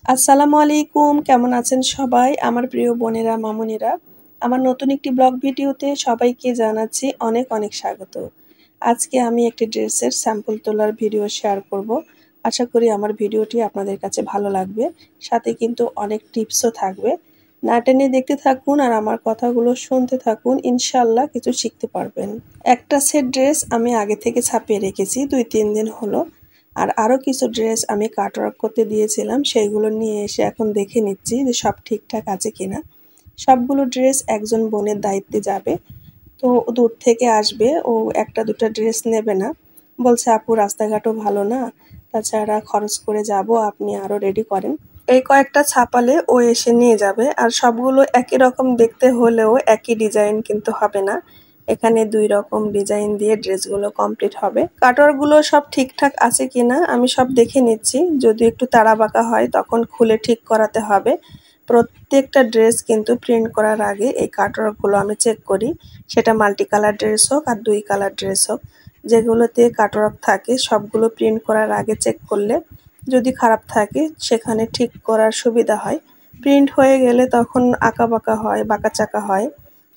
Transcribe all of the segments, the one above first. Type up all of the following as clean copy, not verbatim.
আসসালামু আলাইকুম, কেমন আছেন সবাই? আমার প্রিয় বোনেরা, মামুনিরা। আমার নতুন একটি ব্লগ ভিডিওতে সবাইকে জানাচ্ছি অনেক অনেক স্বাগত। আজকে আমি একটি ড্রেসের স্যাম্পল তোলার ভিডিও শেয়ার করব। আশা করি আমার ভিডিওটি আপনাদের কাছে ভালো লাগবে। সাথে কিন্তু অনেক টিপসও থাকবে। না টেনে দেখতে থাকুন আর আমার কথাগুলো শুনতে থাকুন। ইনশাআল্লাহ কিছু শিখতে পারবেন। একটা সেট ড্রেস আমি আগে থেকে ছাপিয়ে রেখেছি, 2-3 দিন হলো। আর আরও কিছু ড্রেস আমি কাটওয়ার্ক করতে দিয়েছিলাম, সেইগুলো নিয়ে এসে এখন দেখে নিচ্ছি যে সব ঠিকঠাক আছে কিনা। সবগুলো ড্রেস একজন বোনের দায়িত্বে যাবে, তো দূর থেকে আসবে, ও একটা দুটো ড্রেস নেবে না। বলছে আপু রাস্তাঘাটও ভালো না, তাছাড়া খরচ করে যাব, আপনি আরও রেডি করেন। এই কয়েকটা ছাপালে ও এসে নিয়ে যাবে। আর সবগুলো একই রকম দেখতে হলেও একই ডিজাইন কিন্তু হবে না। এখানে 2 রকম ডিজাইন দিয়ে ড্রেসগুলো কমপ্লিট হবে। কাটওয়ার্কগুলো সব ঠিকঠাক আছে কিনা আমি সব দেখে নিচ্ছি। যদি একটু তাড়াবাঁকা হয় তখন খুলে ঠিক করাতে হবে। প্রত্যেকটা ড্রেস কিন্তু প্রিন্ট করার আগে এই কাটওয়ার্কগুলো আমি চেক করি। সেটা মাল্টি কালার ড্রেস হোক আর 2 কালার ড্রেস হোক, যেগুলোতে কাটওয়ার্ক থাকে সবগুলো প্রিন্ট করার আগে চেক করলে যদি খারাপ থাকে সেখানে ঠিক করার সুবিধা হয়। প্রিন্ট হয়ে গেলে তখন আঁকাবাঁকা হয়, বাঁকাচাকা হয়।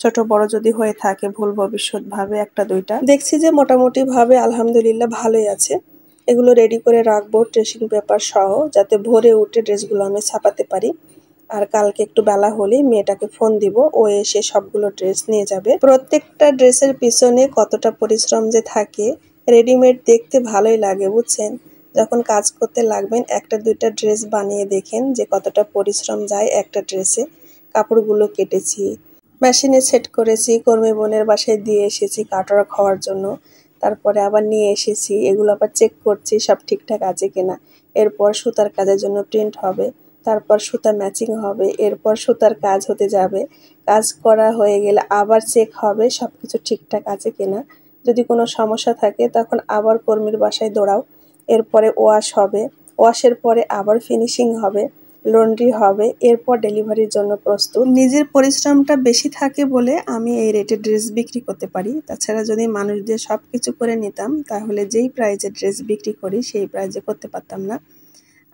ছোট বড় যদি হয়ে থাকে ভুল ভবিষ্যৎভাবে একটা দুইটা, দেখছি যে মোটামুটি ভাবে আলহামদুলিল্লাহ ভালোই আছে। এগুলো রেডি করে রাখবো ট্রেসিং পেপার সহ, যাতে ভোরে উঠে ড্রেসগুলো আমি ছাপাতে পারি। আর কালকে একটু বেলা হলে মেয়েটাকে ফোন দিব, ও এসে সবগুলো ড্রেস নিয়ে যাবে। প্রত্যেকটা ড্রেসের পিছনে কতটা পরিশ্রম যে থাকে, রেডিমেড দেখতে ভালোই লাগে বুঝছেন। যখন কাজ করতে লাগবেন একটা দুইটা ড্রেস বানিয়ে দেখেন যে কতটা পরিশ্রম যায় একটা ড্রেসে। কাপড়গুলো কেটেছি, মেশিনে সেট করেছি, কর্মী বোনের বাসায় দিয়ে এসেছি কাটওয়ার্ক হওয়ার জন্য। তারপরে আবার নিয়ে এসেছি, এগুলো আবার চেক করছি সব ঠিকঠাক আছে কিনা। এরপর সুতার কাজের জন্য প্রিন্ট হবে, তারপর সুতা ম্যাচিং হবে, এরপর সুতার কাজ হতে যাবে। কাজ করা হয়ে গেলে আবার চেক হবে সব কিছু ঠিকঠাক আছে কিনা। যদি কোনো সমস্যা থাকে তখন আবার কর্মীর বাসায় দৌড়াও। এরপরে ওয়াশ হবে, ওয়াশের পরে আবার ফিনিশিং হবে, লন্ড্রি হবে, এরপর ডেলিভারির জন্য প্রস্তুত। নিজের পরিশ্রমটা বেশি থাকে বলে আমি এই রেটে ড্রেস বিক্রি করতে পারি। তাছাড়া যদি মানুষদের সব কিছু করে নিতাম তাহলে যেই প্রাইজে ড্রেস বিক্রি করি সেই প্রাইজে করতে পারতাম না।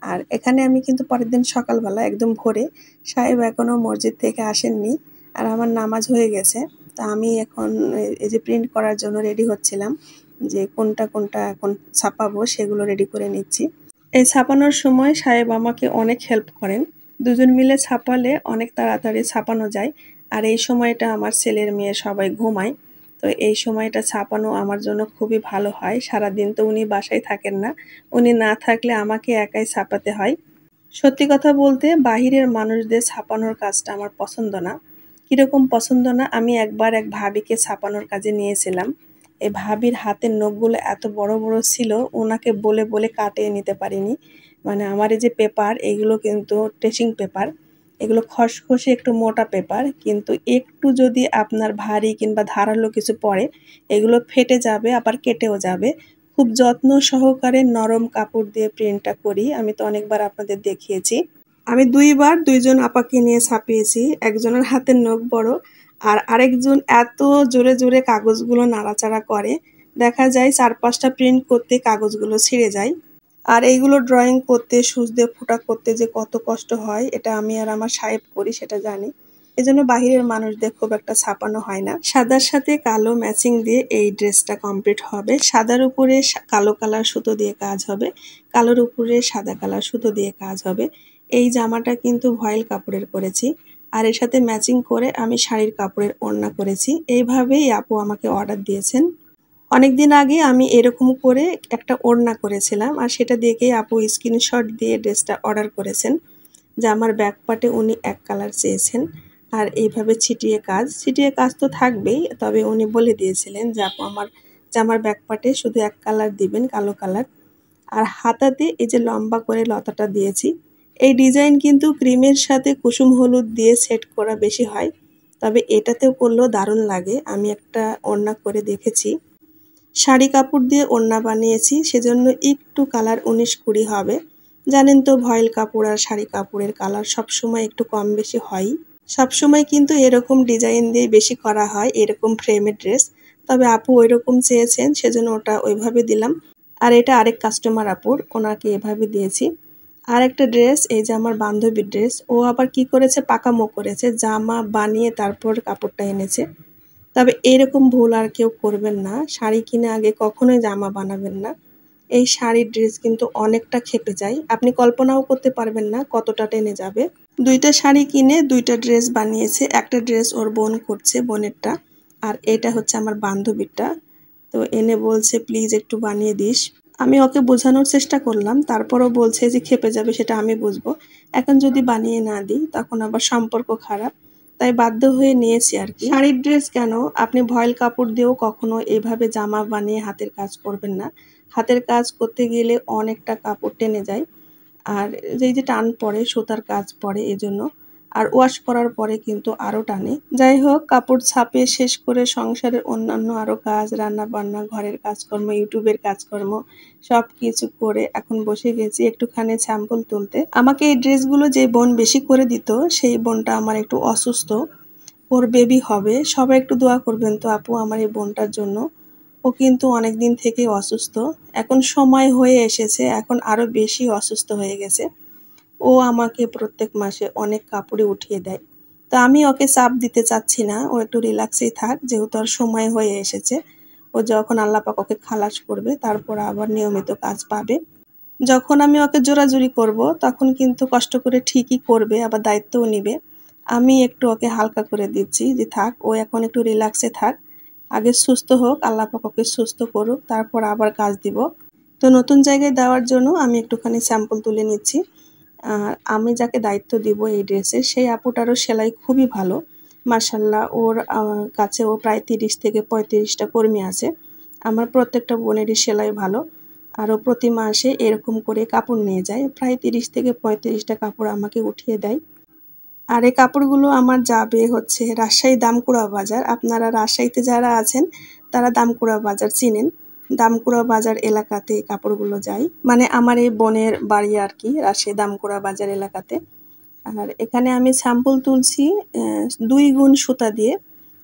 আর এখানে আমি কিন্তু পরের দিন সকালবেলা একদম ভোরে, সাহেব এখনও মসজিদ থেকে আসেননি আর আমার নামাজ হয়ে গেছে। তা আমি এখন এই যে প্রিন্ট করার জন্য রেডি হচ্ছিলাম, যে কোনটা কোনটা এখন ছাপাবো সেগুলো রেডি করে নিচ্ছি। এই ছাপানোর সময় সাহেব আমাকে অনেক হেল্প করেন। দুজন মিলে ছাপালে অনেক তাড়াতাড়ি ছাপানো যায়। আর এই সময়টা আমার ছেলের মেয়ে সবাই ঘুমায়, তো এই সময়টা ছাপানো আমার জন্য খুবই ভালো হয়। সারাদিন তো উনি বাসায় থাকেন না, উনি না থাকলে আমাকে একাই ছাপাতে হয়। সত্যি কথা বলতে বাহিরের মানুষদের ছাপানোর কাজটা আমার পছন্দ না। কীরকম পছন্দ না, আমি একবার এক ভাবিকে ছাপানোর কাজে নিয়েছিলাম। এই ভাবির হাতের নখগুলো এত বড় বড় ছিল, ওনাকে বলে বলে কাটিয়ে নিতে পারিনি। মানে আমার এই যে পেপার, এগুলো কিন্তু ট্রেসিং পেপার, এগুলো খসখসে একটু মোটা পেপার, কিন্তু একটু যদি আপনার ভারী কিংবা ধারালো কিছু পড়ে এগুলো ফেটে যাবে, আবার কেটেও যাবে। খুব যত্ন সহকারে নরম কাপড় দিয়ে প্রিন্টটা করি। আমি তো অনেকবার আপনাদের দেখিয়েছি। আমি 2 বার 2 জন আপাকে নিয়ে ছাপিয়েছি। একজনের হাতের নখ বড়, আর আরেকজন এত জোরে জোরে কাগজগুলো নাড়াচাড়া করে, দেখা যায় 4-5টা প্রিন্ট করতে কাগজগুলো ছিঁড়ে যায়। আর এইগুলো ড্রয়িং করতে, সুচ দিয়ে ফোঁটা করতে যে কত কষ্ট হয় এটা আমি আর আমার সাহেব করি সেটা জানি। এজন্য বাহিরের মানুষদের খুব একটা ছাপানো হয় না। সাদার সাথে কালো ম্যাচিং দিয়ে এই ড্রেসটা কমপ্লিট হবে। সাদার উপরে কালো কালার সুতো দিয়ে কাজ হবে, কালোর উপরে সাদা কালার সুতো দিয়ে কাজ হবে। এই জামাটা কিন্তু ভয়েল কাপড়ের করেছি, আর এর সাথে ম্যাচিং করে আমি শাড়ির কাপড়ের ওড়না করেছি। এইভাবেই আপু আমাকে অর্ডার দিয়েছেন। অনেকদিন আগে আমি এরকম করে একটা ওড়না করেছিলাম, আর সেটা দেখেই আপু স্ক্রিনশট দিয়ে ড্রেসটা অর্ডার করেছেন। জামার ব্যাক পার্টে উনি এক কালার চেয়েছেন, আর এইভাবে ছিটিয়ে কাজ তো থাকবেই, তবে উনি বলে দিয়েছিলেন যে আপু আমার জামার ব্যাক পার্টে শুধু এক কালার দিবেন, কালো কালার। আর হাতাতে এই যে লম্বা করে লতাটা দিয়েছি, এই ডিজাইন কিন্তু ক্রিমের সাথে কুসুম হলুদ দিয়ে সেট করা বেশি হয়, তবে এটাতেও করলেও দারুণ লাগে। আমি একটা ওড়না করে দেখেছি, শাড়ি কাপড় দিয়ে ওড়না বানিয়েছি, সেজন্য একটু কালার 19-20 হবে। জানেন তো ভয়েল কাপড় আর শাড়ি কাপড়ের কালার সবসময় একটু কম বেশি হয়। সবসময় কিন্তু এরকম ডিজাইন দিয়ে বেশি করা হয় এরকম ফ্রেমের ড্রেস, তবে আপু ওইরকম চেয়েছেন সেজন্য ওটা ওইভাবে দিলাম। আর এটা আরেক কাস্টমার আপুর, ওনাকে এভাবে দিয়েছি। আর একটা ড্রেস, এই যে আমার বান্ধবীর ড্রেস, ও আবার কি করেছে, পাকামো করেছে, জামা বানিয়ে তারপর কাপড়টা এনেছে। তবে এরকম ভুল আর কেউ করবেন না, শাড়ি কিনে আগে কখনোই জামা বানাবেন না। এই শাড়ির ড্রেস কিন্তু অনেকটা খেপে যায়, আপনি কল্পনাও করতে পারবেন না কতটা টেনে যাবে। দুইটা শাড়ি কিনে দুইটা ড্রেস বানিয়েছে, একটা ড্রেস ওর বোন করছে, বোনেরটা, আর এটা হচ্ছে আমার বান্ধবীরটা। তো এনে বলছে প্লিজ একটু বানিয়ে দিস। আমি ওকে বোঝানোর চেষ্টা করলাম, তারপরও বলছে যে খেপে যাবে সেটা আমি বুঝবো, এখন যদি বানিয়ে না দিই তখন আবার সম্পর্ক খারাপ, তাই বাধ্য হয়ে নিয়েছি আর কি। শাড়ির ড্রেস কেন, আপনি ভয়েল কাপড় দিয়েও কখনো এভাবে জামা বানিয়ে হাতের কাজ করবেন না। হাতের কাজ করতে গেলে অনেকটা কাপড় টেনে যায়, আর এই যে টান পড়ে, সুতার কাজ পড়ে এজন্য, আর ওয়াশ করার পরে কিন্তু আরো টানে। যাই হোক, কাপড় ছাপে শেষ করে সংসারের অন্যান্য আরো কাজ, রান্না বান্না, ঘরের কাজকর্ম, ইউটিউবের কাজকর্ম সব কিছু করে এখন বসে গেছি একটুখানি স্যাম্পল তুলতে। আমাকে এই ড্রেসগুলো যে বোন বেশি করে দিত, সেই বোনটা আমার একটু অসুস্থ, ওর বেবি হবে। সবাই একটু দোয়া করবেন তো আপু আমার এই বোনটার জন্য। ও কিন্তু অনেকদিন থেকেই অসুস্থ, এখন সময় হয়ে এসেছে, এখন আরো বেশি অসুস্থ হয়ে গেছে। ও আমাকে প্রত্যেক মাসে অনেক কাপড়ে উঠিয়ে দেয়। তো আমি ওকে চাপ দিতে চাচ্ছি না, ও একটু রিল্যাক্সেই থাক, যেহেতু আর সময় হয়ে এসেছে। ও যখন আল্লাহ পাক ওকে খালাস করবে তারপর আবার নিয়মিত কাজ পাবে। যখন আমি ওকে জোরাজুরি করব তখন কিন্তু কষ্ট করে ঠিকই করবে, আবার দায়িত্বও নিবে। আমি একটু ওকে হালকা করে দিচ্ছি যে থাক, ও এখন একটু রিল্যাক্সে থাক, আগে সুস্থ হোক, আল্লাহ পাক ওকে সুস্থ করুক, তারপর আবার কাজ দিব। তো নতুন জায়গায় দেওয়ার জন্য আমি একটুখানি স্যাম্পল তুলে নিচ্ছি। আর আমি যাকে দায়িত্ব দিব এই ড্রেসের, সেই আপুটারও সেলাই খুবই ভালো, মার্শাল্লাহ। ওর কাছে ও প্রায় 30 থেকে 35টা কর্মী আছে। আমার প্রত্যেকটা বোনেরই সেলাই ভালো, আরও প্রতি মাসে এরকম করে কাপড় নিয়ে যায়, প্রায় 30 থেকে 35টা কাপড় আমাকে উঠিয়ে দেয়। আর এই কাপড়গুলো আমার যাবে হচ্ছে রাজশাহী দামকুড়া বাজার। আপনারা রাজশাহীতে যারা আছেন তারা দামকুড়া বাজার চিনেন, দামকুড়া বাজার এলাকাতে এই কাপড়গুলো যায়, মানে আমার এই বোনের বাড়ি আর কি রাজশাহী দামকুড়া বাজার এলাকাতে। আর এখানে আমি স্যাম্পল তুলছি 2 গুণ সুতা দিয়ে।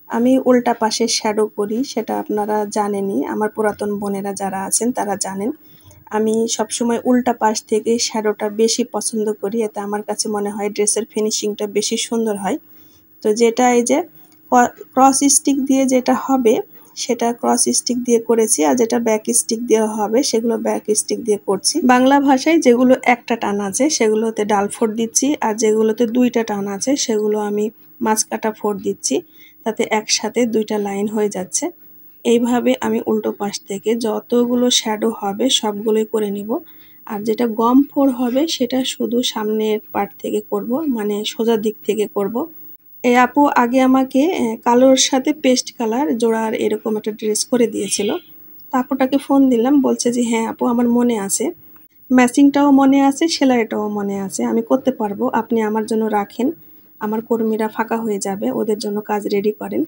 আমি উল্টা পাশে শ্যাডো করি, সেটা আপনারা জানেনই, আমার পুরাতন বোনেরা যারা আছেন তারা জানেন। আমি সবসময় উল্টা পাশ থেকে শ্যাডোটা বেশি পছন্দ করি, এতে আমার কাছে মনে হয় ড্রেসের ফিনিশিংটা বেশি সুন্দর হয়। তো যেটা এই যে ক্রস স্টিক দিয়ে যেটা হবে সেটা ক্রস স্টিক দিয়ে করেছি, আর যেটা ব্যাক স্টিক দেওয়া হবে সেগুলো ব্যাক স্টিক দিয়ে করছি। বাংলা ভাষায় যেগুলো একটা টান আছে সেগুলোতে ডাল ফোড় দিচ্ছি, আর যেগুলোতে 2টা টান আছে সেগুলো আমি মাঝকাটা ফোড় দিচ্ছি, তাতে একসাথে 2টা লাইন হয়ে যাচ্ছে। এইভাবে আমি উল্টো পাশ থেকে যতগুলো শ্যাডো হবে সবগুলোই করে নিব। আর যেটা গম ফোড় হবে সেটা শুধু সামনের পার্ট থেকে করব, মানে সোজা দিক থেকে করব। এই আপু আগে আমাকে কালোর সাথে পেস্ট কালার জোড়ার এরকম একটা ড্রেস করে দিয়েছিল। তা আপুটাকে ফোন দিলাম, বলছে যে হ্যাঁ আপু আমার মনে আছে, ম্যাচিংটাও মনে আছে, সেলাইটাও মনে আছে, আমি করতে পারবো, আপনি আমার জন্য রাখেন, আমার কর্মীরা ফাঁকা হয়ে যাবে, ওদের জন্য কাজ রেডি করেন।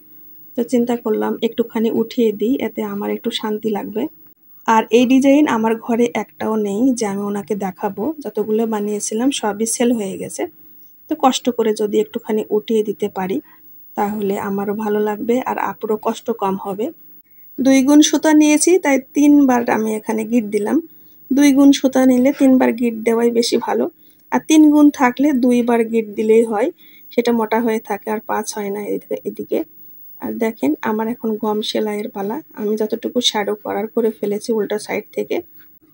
তো চিন্তা করলাম একটুখানি উঠিয়ে দিই, এতে আমার একটু শান্তি লাগবে। আর এই ডিজাইন আমার ঘরে একটাও নেই যে আমি ওনাকে দেখাবো, যতগুলো বানিয়েছিলাম সবই সেল হয়ে গেছে। তো কষ্ট করে যদি একটুখানি উঠিয়ে দিতে পারি তাহলে আমারও ভালো লাগবে আর আপুরও কষ্ট কম হবে। 2 গুণ সুতা নিয়েছি তাই 3বার আমি এখানে গিট দিলাম। 2 গুণ সুতা নিলে 3বার গিট দেওয়াই বেশি ভালো, আর 3 গুণ থাকলে 2বার গিট দিলেই হয়, সেটা মোটা হয়ে থাকে আর পাঁচ হয় না এদিকে। আর দেখেন আমার এখন গম সেলাইয়ের পালা, আমি যতটুকু শ্যাডো করার করে ফেলেছি উল্টা সাইড থেকে।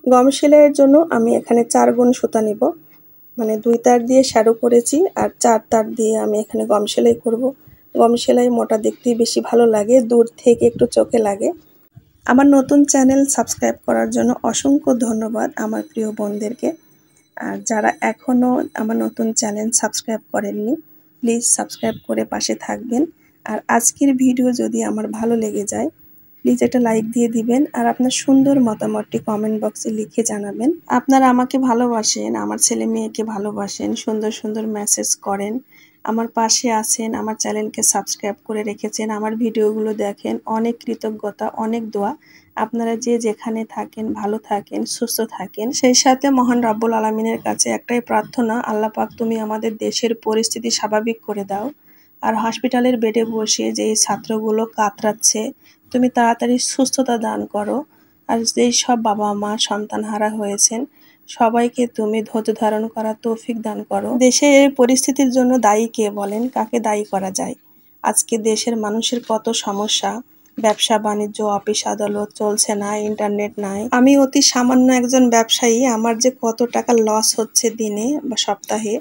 গম সেলাইয়ের জন্য আমি এখানে 4 গুণ সুতা নিব, মানে 2 তার দিয়ে শ্যাডো করেছি আর 4 তার দিয়ে আমি এখানে গম সেলাই করব। গম সেলাই মোটা দেখতেই বেশি ভালো লাগে, দূর থেকে একটু চোখে লাগে। আমার নতুন চ্যানেল সাবস্ক্রাইব করার জন্য অসংখ্য ধন্যবাদ আমার প্রিয় বোনদেরকে। আর যারা এখনও আমার নতুন চ্যানেল সাবস্ক্রাইব করেননি প্লিজ সাবস্ক্রাইব করে পাশে থাকবেন। আর আজকের ভিডিও যদি আমার ভালো লেগে যায় প্লিজ একটা লাইক দিয়ে দিবেন, আর আপনার সুন্দর মতামতটি কমেন্ট বক্সে লিখে জানাবেন। আপনারা আমাকে ভালোবাসেন, আমার ছেলে মেয়েকে ভালোবাসেন, সুন্দর সুন্দর মেসেজ করেন, আমার পাশে আছেন, আমার চ্যানেলকে সাবস্ক্রাইব করে রেখেছেন, আমার ভিডিওগুলো দেখেন, অনেক কৃতজ্ঞতা, অনেক দোয়া। আপনারা যে যেখানে থাকেন ভালো থাকেন, সুস্থ থাকেন। সেই সাথে মহান রব্বুল আলামিনের কাছে একটাই প্রার্থনা, আল্লাহ পাক তুমি আমাদের দেশের পরিস্থিতি স্বাভাবিক করে দাও। আর হসপিটালের বেডে বসে যে ছাত্রগুলো কাতরাচ্ছে তুমি তাড়াতাড়ি সুস্থতা দান করো। আর যেই সব বাবা মা সন্তানহারা হয়েছেন সবাইকে তুমি ধৈর্য ধারণ করার তৌফিক দান করো। দেশের এই পরিস্থিতির জন্য দায়ী কে বলেন? কাকে দায়ী করা যায়? আজকে দেশের মানুষের কত সমস্যা, ব্যবসা বাণিজ্য, অফিস আদালত চলছে না, ইন্টারনেট নাই। আমি অতি সামান্য একজন ব্যবসায়ী, আমার যে কত টাকা লস হচ্ছে দিনে বা সপ্তাহে।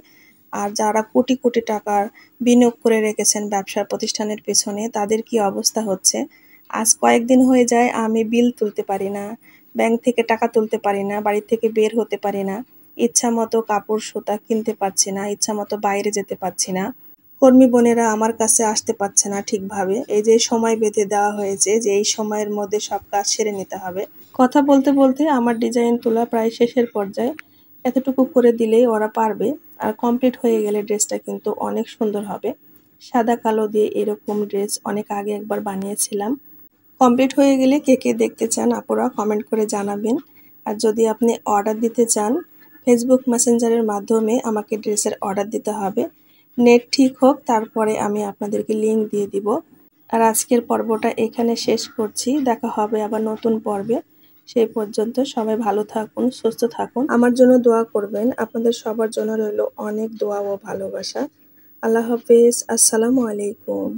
আর যারা কোটি কোটি টাকার বিনিয়োগ করে রেখেছেন ব্যবসার প্রতিষ্ঠানের পেছনে, তাদের কি অবস্থা হচ্ছে। আজ কয়েকদিন হয়ে যায় আমি বিল তুলতে পারি না, ব্যাংক থেকে টাকা তুলতে পারি না, বাড়ি থেকে বের হতে পারি না, ইচ্ছা মতো কাপড় সুতা কিনতে পারছি না, ইচ্ছা মতো বাইরে যেতে পারছি না। কর্মী বোনেরা আমার কাছে আসতে পারছে না ঠিকভাবে। এই যে সময় বেঁধে দেওয়া হয়েছে যে এই সময়ের মধ্যে সব কাজ সেরে নিতে হবে। কথা বলতে বলতে আমার ডিজাইন তোলা প্রায় শেষের পর্যায়ে। এতটুকু করে দিলেই ওরা পারবে। আর কমপ্লিট হয়ে গেলে ড্রেসটা কিন্তু অনেক সুন্দর হবে। সাদা কালো দিয়ে এরকম ড্রেস অনেক আগে একবার বানিয়েছিলাম। কমপ্লিট হয়ে গেলে কে কে দেখতে চান আপুরা কমেন্ট করে জানাবেন। আর যদি আপনি অর্ডার দিতে চান, ফেসবুক মেসেঞ্জারের মাধ্যমে আমাকে ড্রেসের অর্ডার দিতে হবে। নেট ঠিক হোক, তারপরে আমি আপনাদেরকে লিংক দিয়ে দিব। আর আজকের পর্বটা এখানে শেষ করছি। দেখা হবে আবার নতুন পর্বে। সেই পর্যন্ত সবাই ভালো থাকুন, সুস্থ থাকুন। আমার জন্য দোয়া করবেন। আপনাদের সবার জন্য রইল অনেক দোয়া ও ভালোবাসা। আল্লাহ হাফেজ। আসসালামু আলাইকুম।